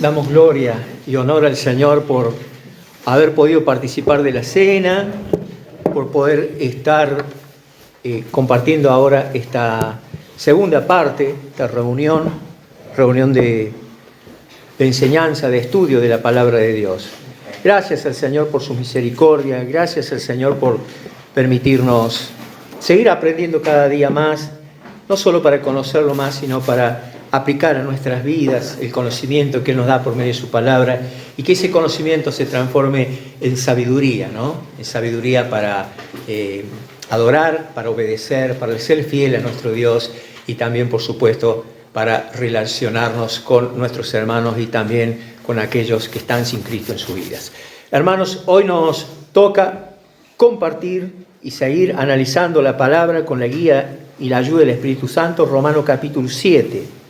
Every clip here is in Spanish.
Damos gloria y honor al Señor por haber podido participar de la cena, por poder estar compartiendo ahora esta segunda parte, esta reunión de enseñanza, de estudio de la palabra de Dios. Gracias al Señor por su misericordia, gracias al Señor por permitirnos seguir aprendiendo cada día más, no solo para conocerlo más, sino para aplicar a nuestras vidas el conocimiento que Él nos da por medio de su palabra y que ese conocimiento se transforme en sabiduría, ¿no? En sabiduría para adorar, para obedecer, para ser fiel a nuestro Dios y también, por supuesto, para relacionarnos con nuestros hermanos y también con aquellos que están sin Cristo en sus vidas. Hermanos, hoy nos toca compartir y seguir analizando la palabra con la guía y la ayuda del Espíritu Santo, Romanos capítulo 7.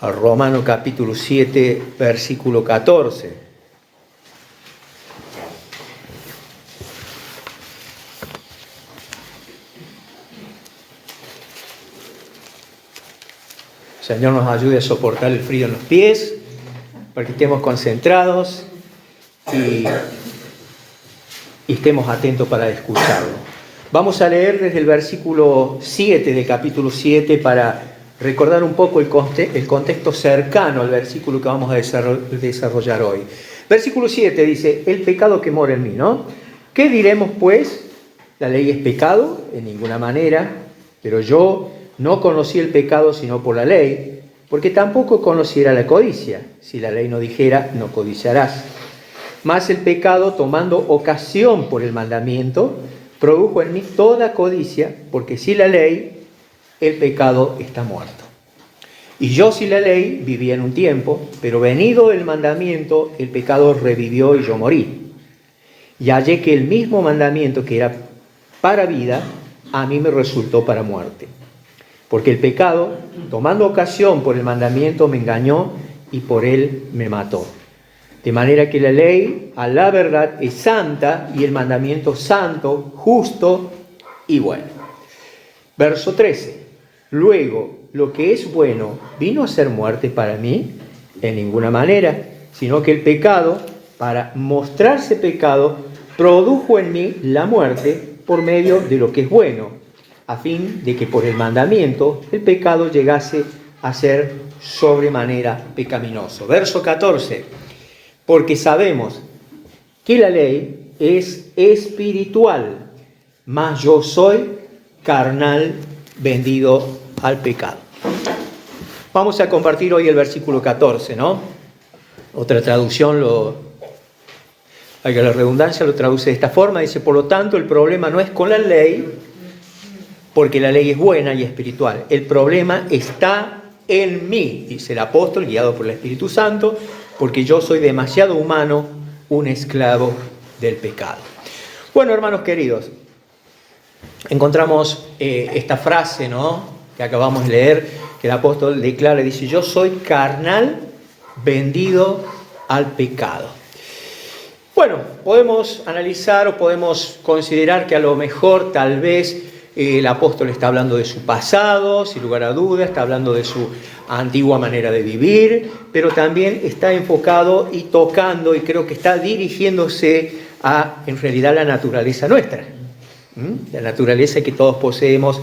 A Romanos capítulo 7, versículo 14. El Señor nos ayude a soportar el frío en los pies, para que estemos concentrados y estemos atentos para escucharlo. Vamos a leer desde el versículo 7 del capítulo 7 para recordar un poco el contexto cercano al versículo que vamos a desarrollar hoy. Versículo 7 dice, el pecado que mora en mí, ¿no? ¿Qué diremos pues? ¿La ley es pecado? En ninguna manera, pero yo no conocí el pecado sino por la ley, porque tampoco conociera la codicia. Si la ley no dijera, no codiciarás. Mas el pecado, tomando ocasión por el mandamiento, produjo en mí toda codicia, porque si la ley, el pecado está muerto. Y yo sin la ley vivía en un tiempo, pero venido el mandamiento, el pecado revivió y yo morí. Y hallé que el mismo mandamiento que era para vida, a mí me resultó para muerte. Porque el pecado, tomando ocasión por el mandamiento, me engañó y por él me mató. De manera que la ley, a la verdad, es santa y el mandamiento santo, justo y bueno. Verso 13. Luego, lo que es bueno, ¿vino a ser muerte para mí? En ninguna manera, sino que el pecado, para mostrarse pecado, produjo en mí la muerte por medio de lo que es bueno, a fin de que por el mandamiento el pecado llegase a ser sobremanera pecaminoso. Verso 14. Porque sabemos que la ley es espiritual, mas yo soy carnal, vendido al pecado. Vamos a compartir hoy el versículo 14, ¿no? Otra traducción, la redundancia lo traduce de esta forma, dice, por lo tanto, el problema no es con la ley, porque la ley es buena y espiritual. El problema está en mí, dice el apóstol, guiado por el Espíritu Santo, porque yo soy demasiado humano, un esclavo del pecado. Bueno, hermanos queridos, encontramos esta frase, ¿no?, que acabamos de leer, que el apóstol declara, dice, yo soy carnal, vendido al pecado. Bueno, podemos analizar o podemos considerar que a lo mejor tal vez el apóstol está hablando de su pasado, sin lugar a dudas, está hablando de su antigua manera de vivir, pero también está enfocado y tocando, y creo que está dirigiéndose a, en realidad, la naturaleza nuestra. La naturaleza que todos poseemos,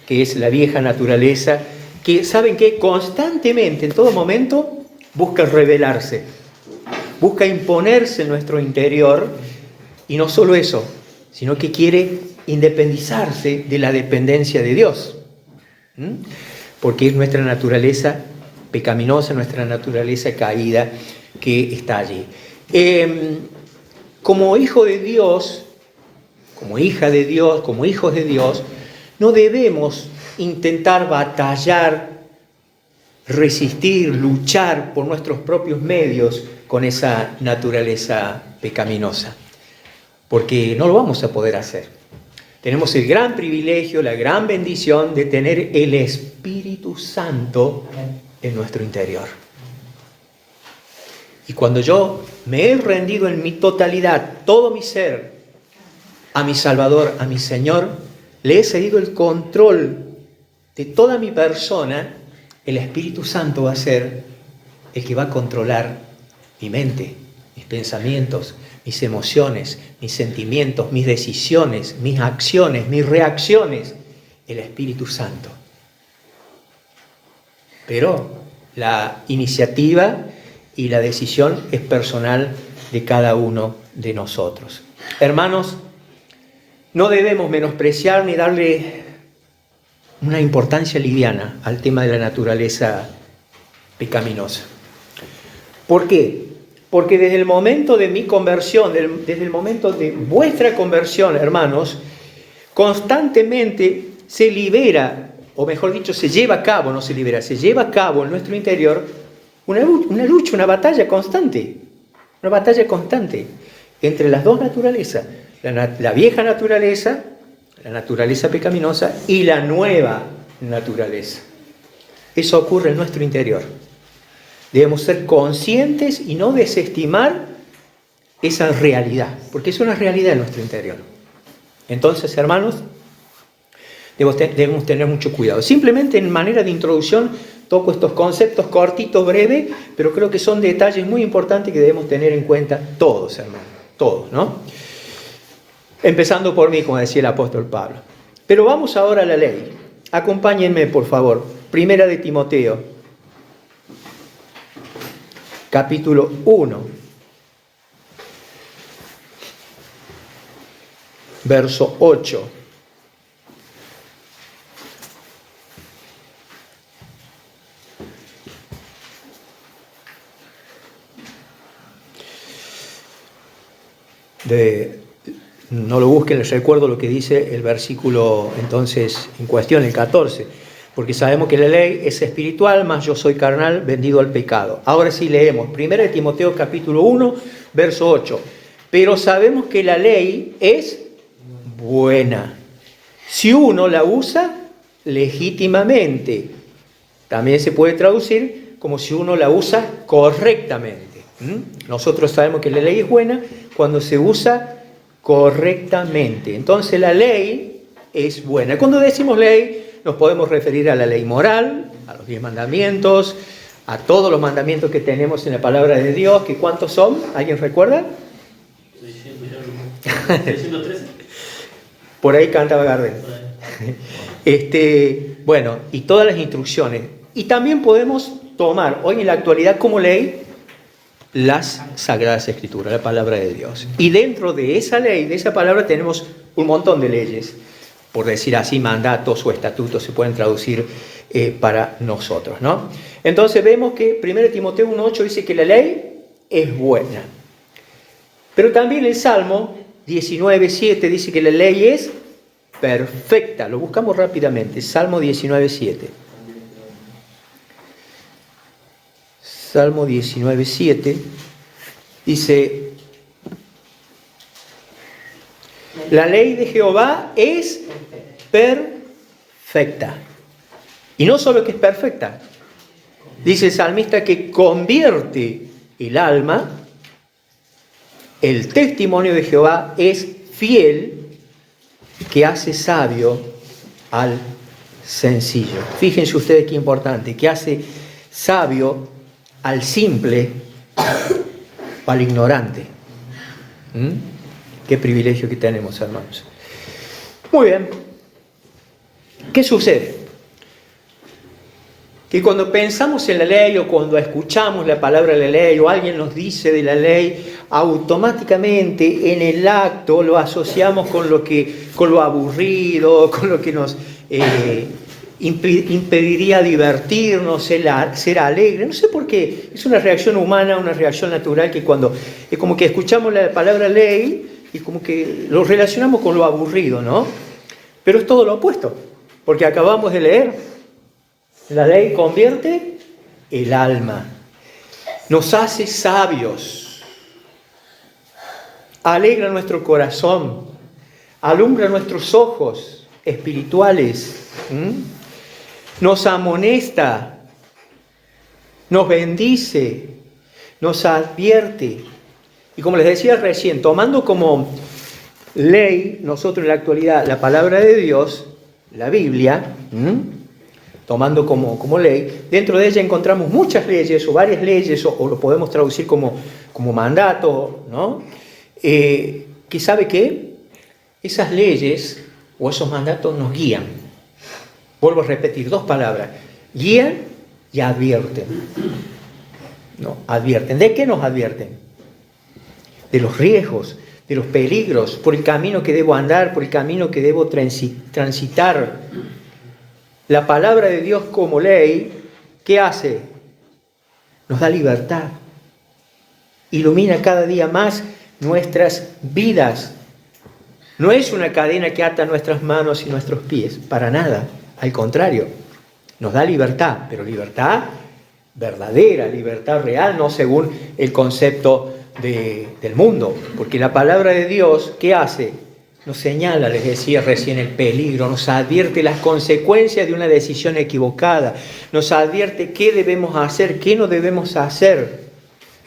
que es la vieja naturaleza, que, ¿saben qué? Constantemente, en todo momento, busca rebelarse, busca imponerse en nuestro interior, y no solo eso, sino que quiere independizarse de la dependencia de Dios, porque es nuestra naturaleza pecaminosa, nuestra naturaleza caída que está allí. Como hijo de Dios, como hija de Dios, como hijos de Dios, no debemos intentar batallar, resistir, luchar por nuestros propios medios con esa naturaleza pecaminosa, porque no lo vamos a poder hacer. Tenemos el gran privilegio, la gran bendición de tener el Espíritu Santo en nuestro interior. Y cuando yo me he rendido en mi totalidad, todo mi ser, a mi Salvador, a mi Señor, le he cedido el control de toda mi persona, el Espíritu Santo va a ser el que va a controlar mi mente, mis pensamientos, mis emociones, mis sentimientos, mis decisiones, mis acciones, mis reacciones. El Espíritu Santo. Pero la iniciativa y la decisión es personal de cada uno de nosotros. Hermanos, no debemos menospreciar ni darle una importancia liviana al tema de la naturaleza pecaminosa. ¿Por qué? Porque desde el momento de mi conversión, desde el momento de vuestra conversión, hermanos, constantemente se libera, o mejor dicho, se lleva a cabo, no se libera, se lleva a cabo en nuestro interior una lucha, una batalla constante entre las dos naturalezas, la vieja naturaleza, la naturaleza pecaminosa, y la nueva naturaleza. Eso ocurre en nuestro interior. Debemos ser conscientes y no desestimar esa realidad, porque es una realidad en nuestro interior. Entonces, hermanos, debemos tener mucho cuidado. Simplemente en manera de introducción toco estos conceptos cortitos, breves, pero creo que son detalles muy importantes que debemos tener en cuenta todos, hermanos, todos, ¿no? Empezando por mí, como decía el apóstol Pablo. Pero vamos ahora a la ley. Acompáñenme, por favor. Primera de Timoteo, capítulo 1, verso 8. No lo busquen, les recuerdo lo que dice el versículo entonces en cuestión, el 14, porque sabemos que la ley es espiritual, mas yo soy carnal, vendido al pecado. Ahora sí leemos, 1 Timoteo capítulo 1, verso 8, pero sabemos que la ley es buena, si uno la usa legítimamente. También se puede traducir como si uno la usa correctamente. Nosotros sabemos que la ley es buena cuando se usa correctamente. Entonces la ley es buena. Cuando decimos ley, nos podemos referir a la ley moral, a los 10 mandamientos, a todos los mandamientos que tenemos en la palabra de Dios, que ¿cuántos son? ¿Alguien recuerda? 613. Por ahí cantaba Gardel. Bueno, y todas las instrucciones. Y también podemos tomar hoy en la actualidad como ley las Sagradas Escrituras, la palabra de Dios. Y dentro de esa ley, de esa palabra, tenemos un montón de leyes, por decir así, mandatos o estatutos se pueden traducir para nosotros, ¿no? Entonces vemos que 1 Timoteo 1:8 dice que la ley es buena. Pero también el Salmo 19:7 dice que la ley es perfecta. Lo buscamos rápidamente, Salmo 19:7. Salmo 19:7 dice: la ley de Jehová es perfecta. Y no solo que es perfecta, dice el salmista que convierte el alma. El testimonio de Jehová es fiel, que hace sabio al sencillo. Fíjense ustedes qué importante, que hace sabio al simple o al ignorante. Qué privilegio que tenemos, hermanos. Muy bien. ¿Qué sucede? Que cuando pensamos en la ley o cuando escuchamos la palabra de la ley o alguien nos dice de la ley, automáticamente en el acto lo asociamos con lo aburrido, con lo que nos impediría divertirnos, ser alegre. No sé por qué. Es una reacción humana, una reacción natural que cuando es como que escuchamos la palabra ley y como que lo relacionamos con lo aburrido, ¿no? Pero es todo lo opuesto, porque acabamos de leer. La ley convierte el alma, nos hace sabios, alegra nuestro corazón, alumbra nuestros ojos espirituales, nos amonesta, nos bendice, nos advierte. Y como les decía recién, tomando como ley nosotros en la actualidad la palabra de Dios, la Biblia, tomando como ley, dentro de ella encontramos muchas leyes o varias leyes, o lo podemos traducir como mandato, ¿no? Que sabe que esas leyes o esos mandatos nos guían. Vuelvo a repetir 2 palabras, guían y advierten. No, advierten. ¿De qué nos advierten? De los riesgos, de los peligros, por el camino que debo andar, por el camino que debo transitar. La palabra de Dios como ley, ¿qué hace? Nos da libertad. Ilumina cada día más nuestras vidas. No es una cadena que ata nuestras manos y nuestros pies, para nada. Al contrario, nos da libertad, pero libertad verdadera, libertad real, no según el concepto del mundo. Porque la palabra de Dios, ¿qué hace? Nos señala, les decía recién, el peligro, nos advierte las consecuencias de una decisión equivocada, nos advierte qué debemos hacer, qué no debemos hacer.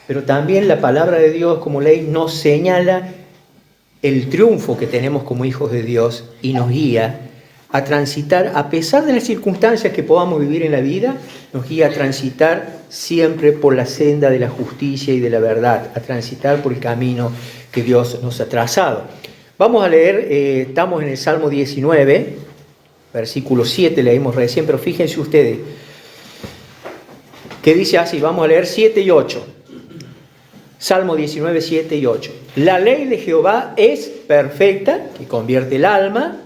Pero también la palabra de Dios como ley nos señala el triunfo que tenemos como hijos de Dios y nos guía a transitar, a pesar de las circunstancias que podamos vivir en la vida, nos guía a transitar siempre por la senda de la justicia y de la verdad, a transitar por el camino que Dios nos ha trazado. Vamos a leer, estamos en el Salmo 19, versículo 7, leímos recién, pero fíjense ustedes, que dice así, vamos a leer 7 y 8. Salmo 19, 7 y 8. La ley de Jehová es perfecta, que convierte el alma.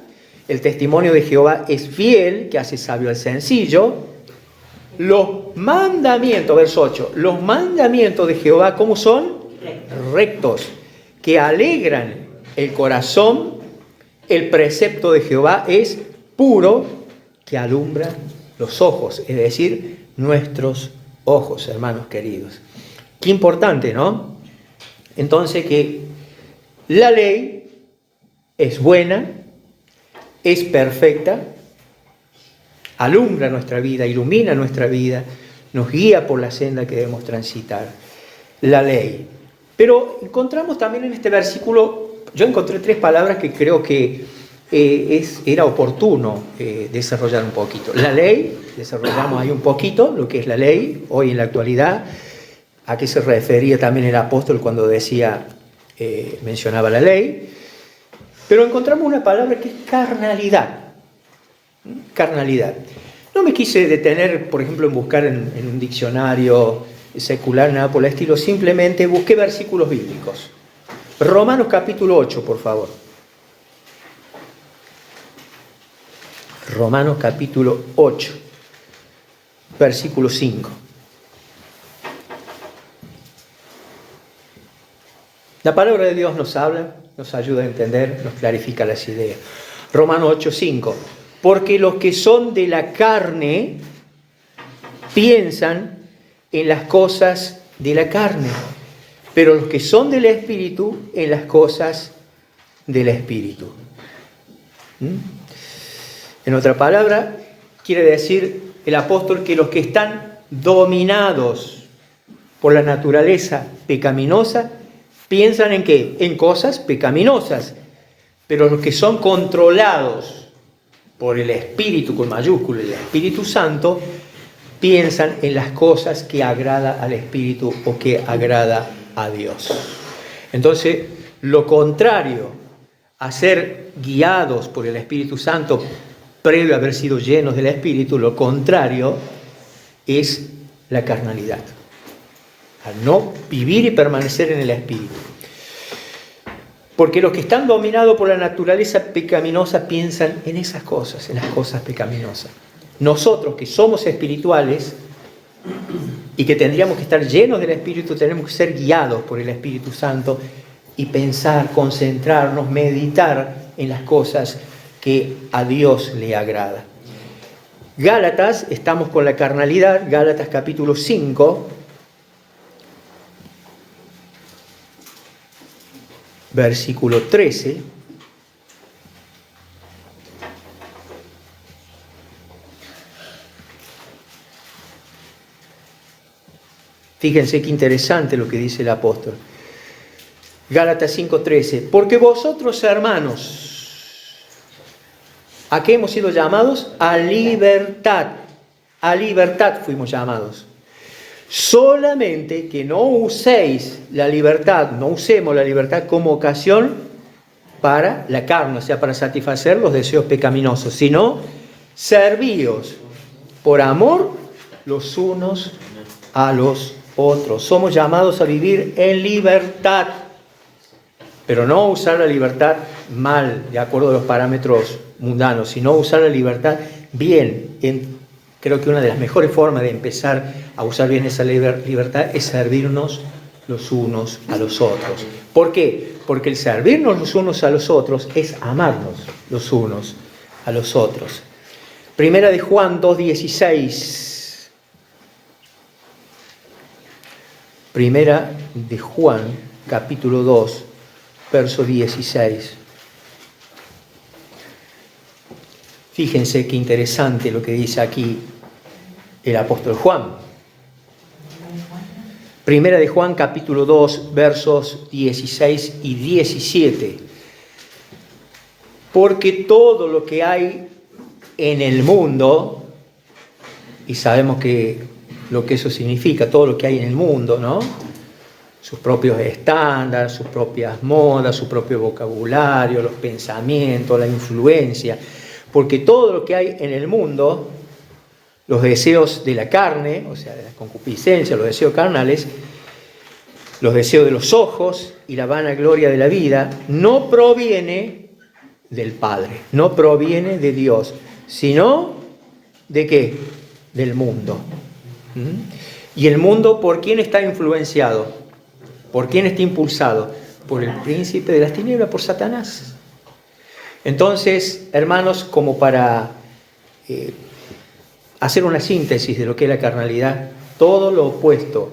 El testimonio de Jehová es fiel, que hace sabio al sencillo. Los mandamientos, verso 8, los mandamientos de Jehová, ¿cómo son? Rectos, que alegran el corazón. El precepto de Jehová es puro, que alumbra los ojos, es decir, nuestros ojos, hermanos queridos. Qué importante, ¿no? Entonces que la ley es buena, es perfecta, alumbra nuestra vida, ilumina nuestra vida, nos guía por la senda que debemos transitar. La ley. Pero encontramos también en este versículo, yo encontré 3 palabras que creo que era oportuno desarrollar un poquito. La ley, desarrollamos ahí un poquito lo que es la ley hoy en la actualidad. ¿A qué se refería también el apóstol cuando decía, mencionaba la ley? Pero encontramos una palabra que es carnalidad. Carnalidad. No me quise detener, por ejemplo, en buscar en un diccionario secular, nada por el estilo. Simplemente busqué versículos bíblicos. Romanos capítulo 8, por favor. Romanos capítulo 8, versículo 5. La palabra de Dios nos habla, nos ayuda a entender, nos clarifica las ideas. Romanos 8, 5. Porque los que son de la carne piensan en las cosas de la carne, pero los que son del Espíritu en las cosas del Espíritu. En otra palabra, quiere decir el apóstol que los que están dominados por la naturaleza pecaminosa piensan en qué? En cosas pecaminosas. Pero los que son controlados por el Espíritu con mayúscula, el Espíritu Santo, piensan en las cosas que agrada al Espíritu o que agrada a Dios. Entonces, lo contrario a ser guiados por el Espíritu Santo previo a haber sido llenos del Espíritu, lo contrario es la carnalidad. Al no vivir y permanecer en el Espíritu. Porque los que están dominados por la naturaleza pecaminosa piensan en esas cosas, en las cosas pecaminosas. Nosotros que somos espirituales y que tendríamos que estar llenos del Espíritu, tenemos que ser guiados por el Espíritu Santo y pensar, concentrarnos, meditar en las cosas que a Dios le agrada. Gálatas, estamos con la carnalidad, Gálatas capítulo 5, versículo 13. Fíjense qué interesante lo que dice el apóstol. Gálatas 5:13. Porque vosotros, hermanos, ¿a qué hemos sido llamados? A libertad. A libertad fuimos llamados. Solamente que no uséis la libertad, no usemos la libertad como ocasión para la carne, o sea, para satisfacer los deseos pecaminosos, sino servíos por amor los unos a los otros. Somos llamados a vivir en libertad, pero no usar la libertad mal, de acuerdo a los parámetros mundanos, sino usar la libertad bien. Creo que una de las mejores formas de empezar a usar bien esa libertad es servirnos los unos a los otros. ¿Por qué? Porque el servirnos los unos a los otros es amarnos los unos a los otros. Primera de Juan 2:16. Primera de Juan, capítulo 2, verso 16. Fíjense qué interesante lo que dice aquí el apóstol Juan. Primera de Juan, capítulo 2, versos 16 y 17. Porque todo lo que hay en el mundo, y sabemos que lo que eso significa, todo lo que hay en el mundo, ¿no? Sus propios estándares, sus propias modas, su propio vocabulario, los pensamientos, la influencia. Porque todo lo que hay en el mundo, los deseos de la carne, o sea, la concupiscencia, los deseos carnales, los deseos de los ojos y la vanagloria de la vida, no proviene del Padre, no proviene de Dios, sino ¿de qué? Del mundo. ¿Y el mundo por quién está influenciado? ¿Por quién está impulsado? Por el príncipe de las tinieblas, por Satanás. Entonces, hermanos, como para hacer una síntesis de lo que es la carnalidad, todo lo opuesto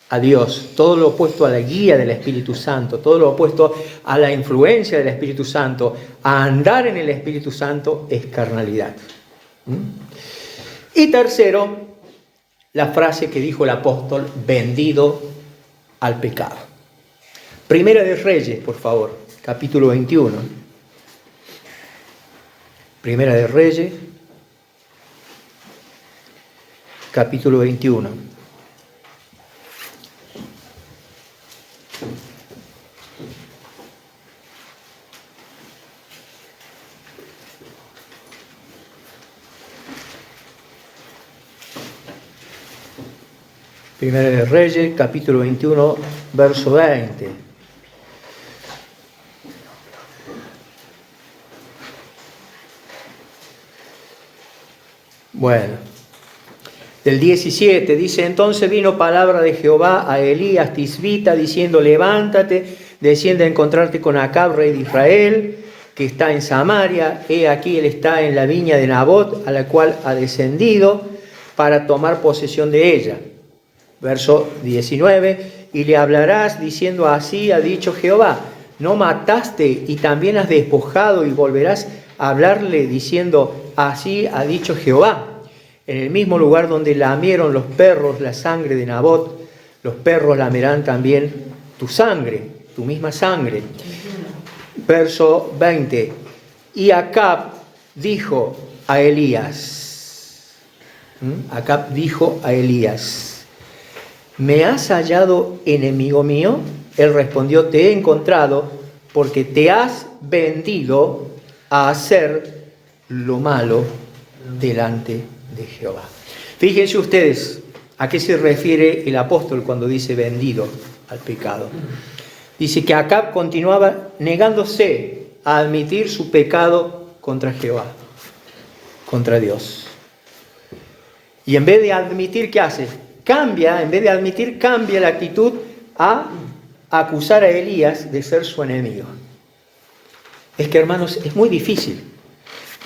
a Dios, todo lo opuesto a la guía del Espíritu Santo, todo lo opuesto a la influencia del Espíritu Santo, a andar en el Espíritu Santo, es carnalidad. Y tercero, la frase que dijo el apóstol, vendido al pecado. Primera de Reyes, por favor, capítulo 21. Primera de Reyes, capítulo 21. Primera de Reyes, capítulo 21, verso 20. Bueno, del 17 dice, entonces vino palabra de Jehová a Elías Tisbita diciendo, levántate, desciende a encontrarte con Acab, rey de Israel, que está en Samaria. He aquí él está en la viña de Nabot, a la cual ha descendido para tomar posesión de ella. Verso 19, y le hablarás diciendo, así ha dicho Jehová, no mataste y también has despojado, y volverás a hablarle diciendo, así ha dicho Jehová. En el mismo lugar donde lamieron los perros la sangre de Nabot, los perros lamerán también tu sangre, tu misma sangre. Verso 20. Y Acab dijo a Elías, Acab dijo a Elías, ¿me has hallado enemigo mío? Él respondió, te he encontrado porque te has vendido a hacer lo malo delante de Jehová. Fíjense ustedes a qué se refiere el apóstol cuando dice vendido al pecado. Dice que Acab continuaba negándose a admitir su pecado contra Jehová, contra Dios. Y en vez de admitir, ¿qué hace? En vez de admitir, cambia la actitud a acusar a Elías de ser su enemigo. Es que, hermanos, es muy difícil.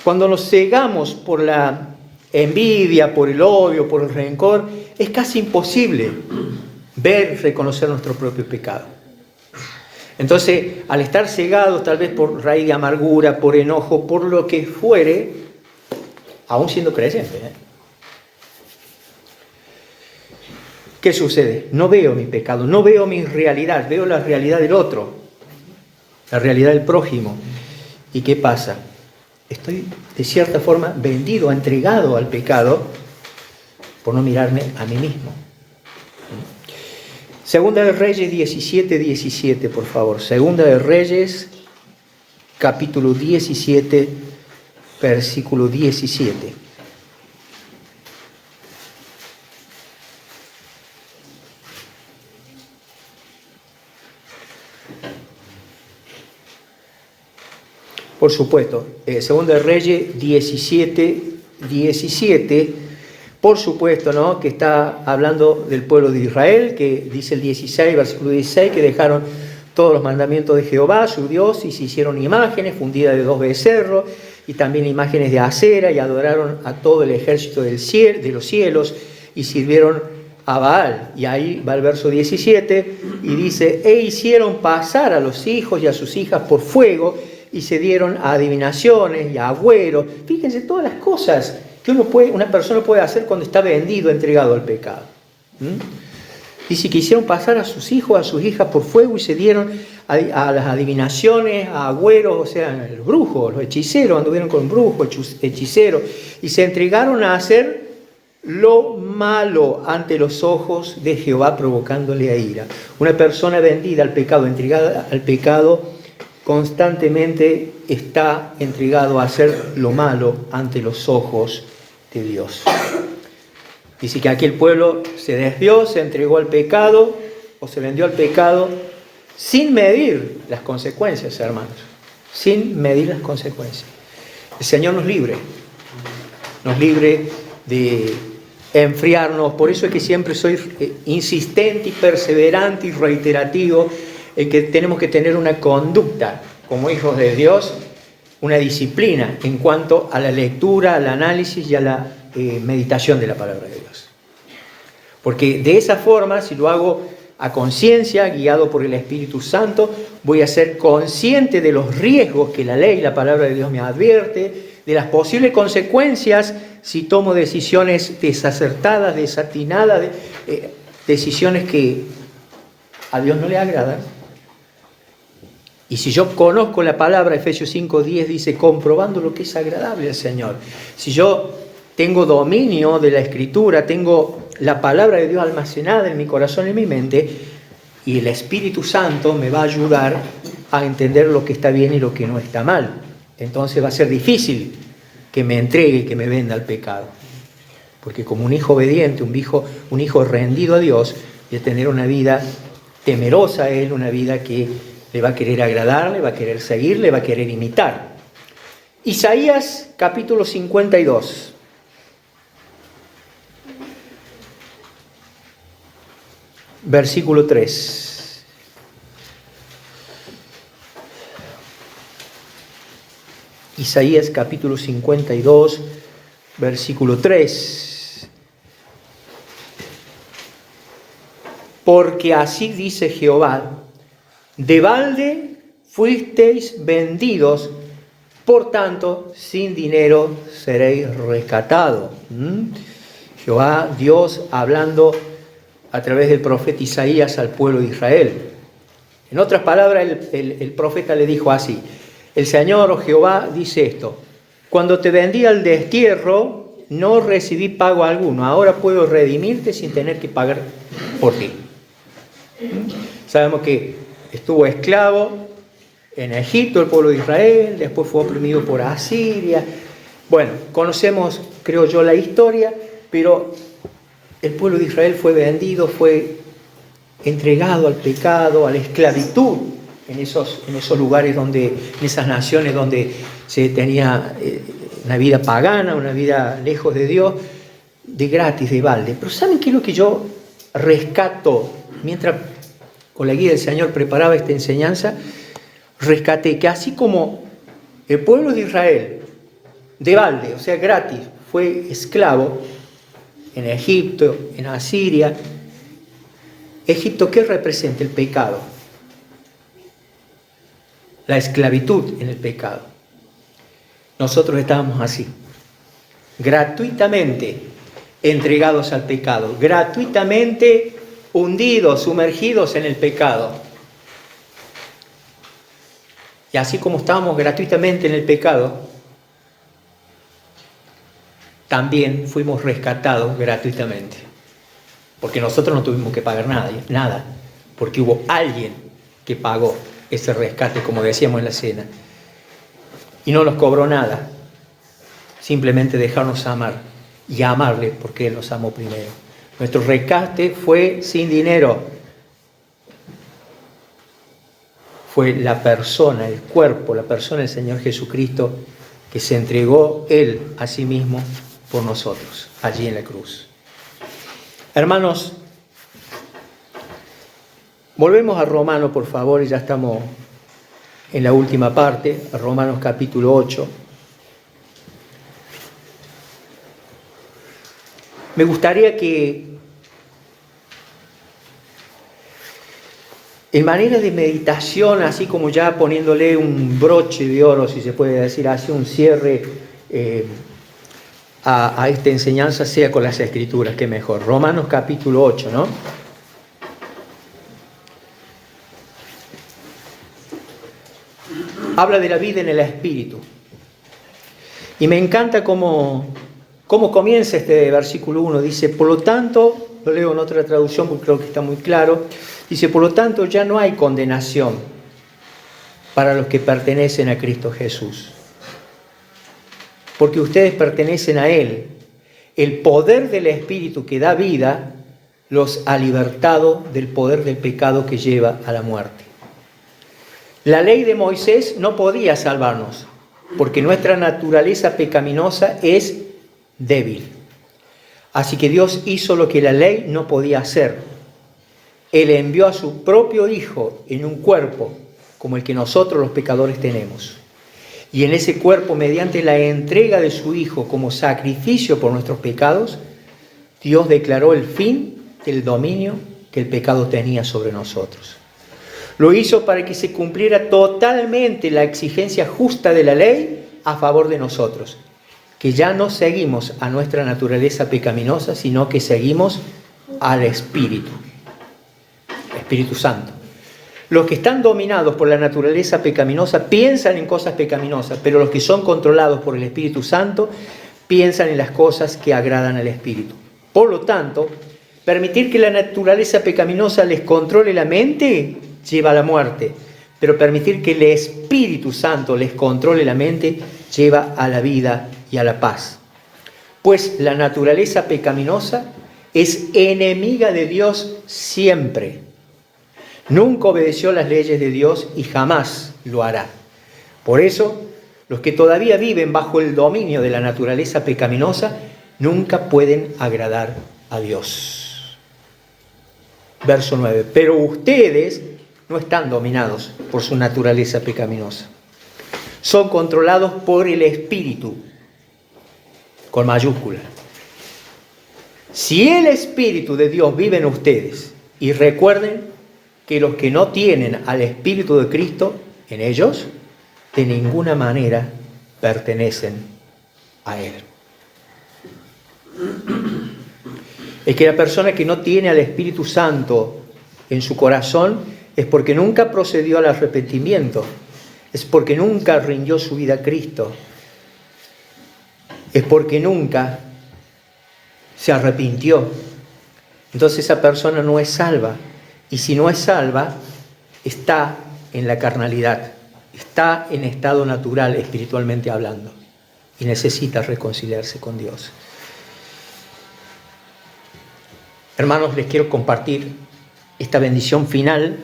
Cuando nos cegamos por la envidia, por el odio, por el rencor, es casi imposible ver y reconocer nuestro propio pecado. Entonces, al estar cegados tal vez por raíz de amargura, por enojo, por lo que fuere, aún siendo creyente, ¿qué sucede? No veo mi pecado, no veo mi realidad, veo la realidad del otro, la realidad del prójimo. ¿Y qué pasa? Estoy de cierta forma vendido, entregado al pecado, por no mirarme a mí mismo. Segunda de Reyes 17:17, por favor. Segunda de Reyes, capítulo 17, versículo 17. Por supuesto, Segunda de Reyes 17:17, por supuesto, ¿no?, que está hablando del pueblo de Israel, que dice el 16, versículo 16, que dejaron todos los mandamientos de Jehová, su Dios, y se hicieron imágenes fundidas de 2 becerros, y también imágenes de acera, y adoraron a todo el ejército de los cielos, y sirvieron a Baal. Y ahí va el verso 17, y dice, e hicieron pasar a los hijos y a sus hijas por fuego, y se dieron a adivinaciones y a agüeros. Fíjense todas las cosas que una persona puede hacer cuando está vendido, entregado al pecado. Dice que hicieron pasar a sus hijos, a sus hijas por fuego, y se dieron a las adivinaciones, a agüeros, o sea, los brujos, los hechiceros, anduvieron con brujos, hechiceros, y se entregaron a hacer lo malo ante los ojos de Jehová, provocándole a ira. Una persona vendida al pecado, entregada al pecado, constantemente está entregado a hacer lo malo ante los ojos de Dios. Dice que aquel pueblo se desvió, se entregó al pecado o se vendió al pecado sin medir las consecuencias, hermanos. Sin medir las consecuencias. El Señor nos libre de enfriarnos. Por eso es que siempre soy insistente y perseverante y reiterativo en que tenemos que tener una conducta como hijos de Dios, una disciplina en cuanto a la lectura, al análisis y a la meditación de la palabra de Dios. Porque de esa forma, si lo hago a conciencia, guiado por el Espíritu Santo, voy a ser consciente de los riesgos que la ley, la palabra de Dios me advierte, de las posibles consecuencias si tomo decisiones desacertadas, desatinadas, decisiones que a Dios no le agradan. Y si yo conozco la palabra, Efesios 5:10 dice, comprobando lo que es agradable al Señor. Si yo tengo dominio de la Escritura, tengo la palabra de Dios almacenada en mi corazón y en mi mente, y el Espíritu Santo me va a ayudar a entender lo que está bien y lo que no está mal. Entonces va a ser difícil que me entregue, que me venda al pecado. Porque como un hijo obediente, un hijo rendido a Dios, voy a tener una vida temerosa a Él, una vida que le va a querer agradar, le va a querer seguir, le va a querer imitar. Isaías capítulo 52. Versículo 3. Isaías capítulo 52, versículo 3. Porque así dice Jehová, de balde fuisteis vendidos, por tanto, sin dinero seréis rescatados. Jehová, Dios, hablando a través del profeta Isaías al pueblo de Israel. En otras palabras, el profeta le dijo así, el Señor, o Jehová, dice esto, cuando te vendí al destierro, no recibí pago alguno, ahora puedo redimirte sin tener que pagar por ti. Sabemos que estuvo esclavo en Egipto, el pueblo de Israel, después fue oprimido por Asiria. Bueno, conocemos, creo yo, la historia, pero el pueblo de Israel fue vendido, fue entregado al pecado, a la esclavitud, en esos lugares en esas naciones donde se tenía una vida pagana, una vida lejos de Dios, de gratis, de balde. Pero ¿saben qué es lo que yo rescato mientras con la guía del Señor preparaba esta enseñanza? Rescaté que así como el pueblo de Israel, de balde, o sea, gratis, fue esclavo en Egipto, en Asiria. Egipto, ¿qué representa? El pecado. La esclavitud en el pecado. Nosotros estábamos así, gratuitamente entregados al pecado, gratuitamente hundidos, sumergidos en el pecado. Y así como estábamos gratuitamente en el pecado, también fuimos rescatados gratuitamente. Porque nosotros no tuvimos que pagar nada, porque hubo alguien que pagó ese rescate, como decíamos en la cena. Y no nos cobró nada, simplemente dejarnos amar y amarle porque Él nos amó primero. Nuestro rescate fue sin dinero, fue la persona, el cuerpo, la persona del Señor Jesucristo que se entregó Él a sí mismo por nosotros, allí en la cruz. Hermanos, volvemos a Romanos, por favor, y ya estamos en la última parte, a Romanos capítulo 8. Me gustaría que, en manera de meditación, así como ya poniéndole un broche de oro, si se puede decir así, un cierre a esta enseñanza, sea con las Escrituras, que mejor. Romanos capítulo 8, ¿no? Habla de la vida en el Espíritu. Y me encanta cómo comienza este versículo 1. Dice, por lo tanto, lo leo en otra traducción porque creo que está muy claro. Dice, por lo tanto, ya no hay condenación para los que pertenecen a Cristo Jesús. Porque ustedes pertenecen a Él. El poder del Espíritu que da vida los ha libertado del poder del pecado que lleva a la muerte. La ley de Moisés no podía salvarnos, porque nuestra naturaleza pecaminosa es débil. Así que Dios hizo lo que la ley no podía hacer. Él envió a su propio Hijo en un cuerpo como el que nosotros los pecadores tenemos. Y en ese cuerpo, mediante la entrega de su Hijo como sacrificio por nuestros pecados, Dios declaró el fin del dominio que el pecado tenía sobre nosotros. Lo hizo para que se cumpliera totalmente la exigencia justa de la ley a favor de nosotros, que ya no seguimos a nuestra naturaleza pecaminosa, sino que seguimos al Espíritu Santo. Los que están dominados por la naturaleza pecaminosa piensan en cosas pecaminosas, pero los que son controlados por el Espíritu Santo piensan en las cosas que agradan al Espíritu. Por lo tanto, permitir que la naturaleza pecaminosa les controle la mente lleva a la muerte, pero permitir que el Espíritu Santo les controle la mente lleva a la vida y a la paz. Pues la naturaleza pecaminosa es enemiga de Dios siempre. Nunca obedeció las leyes de Dios y jamás lo hará. Por eso, los que todavía viven bajo el dominio de la naturaleza pecaminosa nunca pueden agradar a Dios. Verso 9. Pero ustedes no están dominados por su naturaleza pecaminosa. Son controlados por el Espíritu, con mayúscula. Si el Espíritu de Dios vive en ustedes, y recuerden que los que no tienen al Espíritu de Cristo en ellos, de ninguna manera pertenecen a Él. Es que la persona que no tiene al Espíritu Santo en su corazón es porque nunca procedió al arrepentimiento, es porque nunca rindió su vida a Cristo, es porque nunca se arrepintió. Entonces esa persona no es salva, y si no es salva, está en la carnalidad, está en estado natural espiritualmente hablando, y necesita reconciliarse con Dios. Hermanos, les quiero compartir esta bendición final.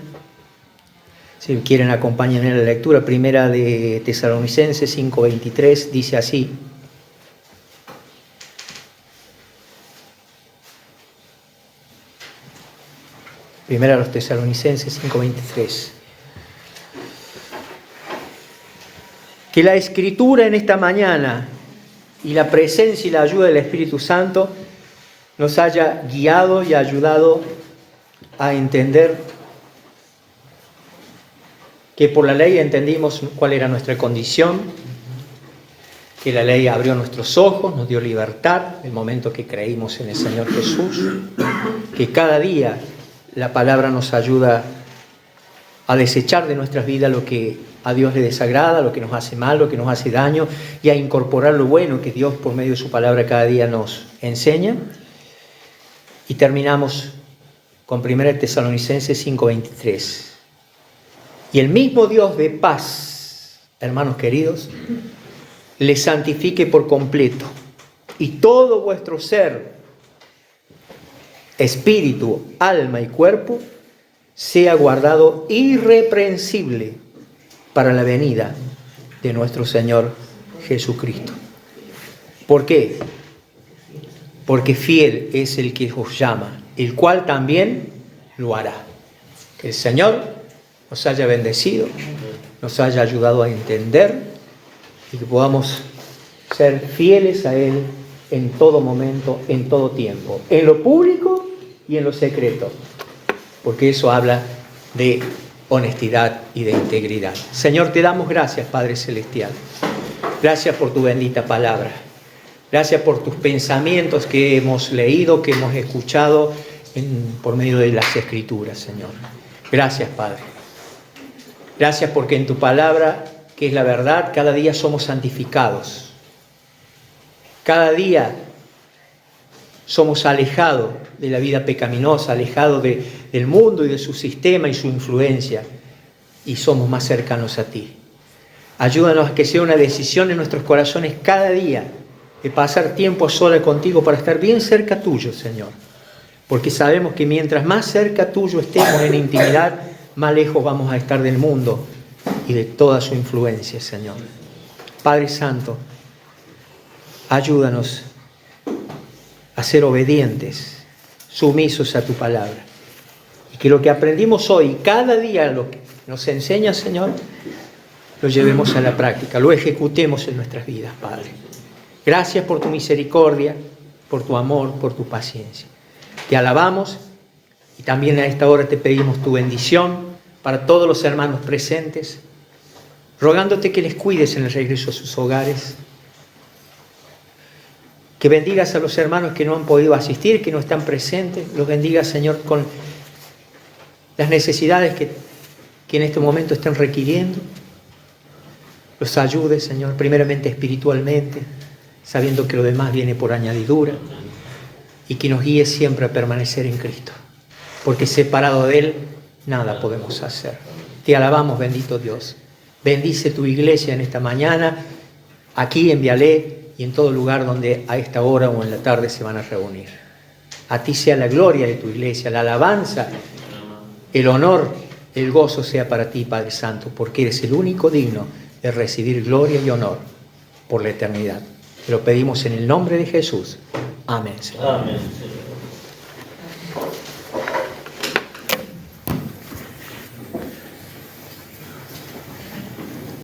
Si quieren, acompáñenme en la lectura. Primera de Tesalonicenses 5:23 dice así. Primera de los Tesalonicenses 5:23. Que la Escritura en esta mañana y la presencia y la ayuda del Espíritu Santo nos haya guiado y ayudado a entender que por la ley entendimos cuál era nuestra condición, que la ley abrió nuestros ojos, nos dio libertad en el momento que creímos en el Señor Jesús, que cada día la palabra nos ayuda a desechar de nuestras vidas lo que a Dios le desagrada, lo que nos hace mal, lo que nos hace daño, y a incorporar lo bueno que Dios por medio de su palabra cada día nos enseña. Y terminamos con 1 Tesalonicenses 5:23. Y el mismo Dios de paz, hermanos queridos, les santifique por completo, y todo vuestro ser, espíritu, alma y cuerpo, sea guardado irreprensible para la venida de nuestro Señor Jesucristo. ¿Por qué? Porque fiel es el que os llama, el cual también lo hará. Que el Señor nos haya bendecido, nos haya ayudado a entender y que podamos ser fieles a Él en todo momento, en todo tiempo, en lo público y en lo secreto, porque eso habla de honestidad y de integridad. Señor, te damos gracias, Padre Celestial. Gracias por tu bendita palabra. Gracias por tus pensamientos que hemos leído, que hemos escuchado por medio de las Escrituras, Señor. Gracias, Padre. Gracias porque en tu palabra, que es la verdad, cada día somos santificados. Cada día somos alejados de la vida pecaminosa, alejados del mundo y de su sistema y su influencia, y somos más cercanos a ti. Ayúdanos a que sea una decisión en nuestros corazones cada día de pasar tiempo a solas contigo para estar bien cerca tuyo, Señor. Porque sabemos que mientras más cerca tuyo estemos en intimidad, más lejos vamos a estar del mundo y de toda su influencia, Señor. Padre Santo, ayúdanos a ser obedientes, sumisos a tu palabra. Y que lo que aprendimos hoy, cada día lo que nos enseña, Señor, lo llevemos a la práctica, lo ejecutemos en nuestras vidas, Padre. Gracias por tu misericordia, por tu amor, por tu paciencia. Te alabamos y también a esta hora te pedimos tu bendición para todos los hermanos presentes, rogándote que les cuides en el regreso a sus hogares, que bendigas a los hermanos que no han podido asistir, que no están presentes, los bendigas, Señor, con las necesidades que en este momento estén requiriendo, los ayudes, Señor, primeramente espiritualmente, sabiendo que lo demás viene por añadidura, y que nos guíe siempre a permanecer en Cristo, porque separado de Él nada podemos hacer. Te alabamos, bendito Dios. Bendice tu iglesia en esta mañana, aquí en Vialé y en todo lugar donde a esta hora o en la tarde se van a reunir. A ti sea la gloria de tu iglesia, la alabanza, el honor, el gozo sea para ti, Padre Santo, porque eres el único digno de recibir gloria y honor por la eternidad. Te lo pedimos en el nombre de Jesús. Amén, Señor. Amén, Señor.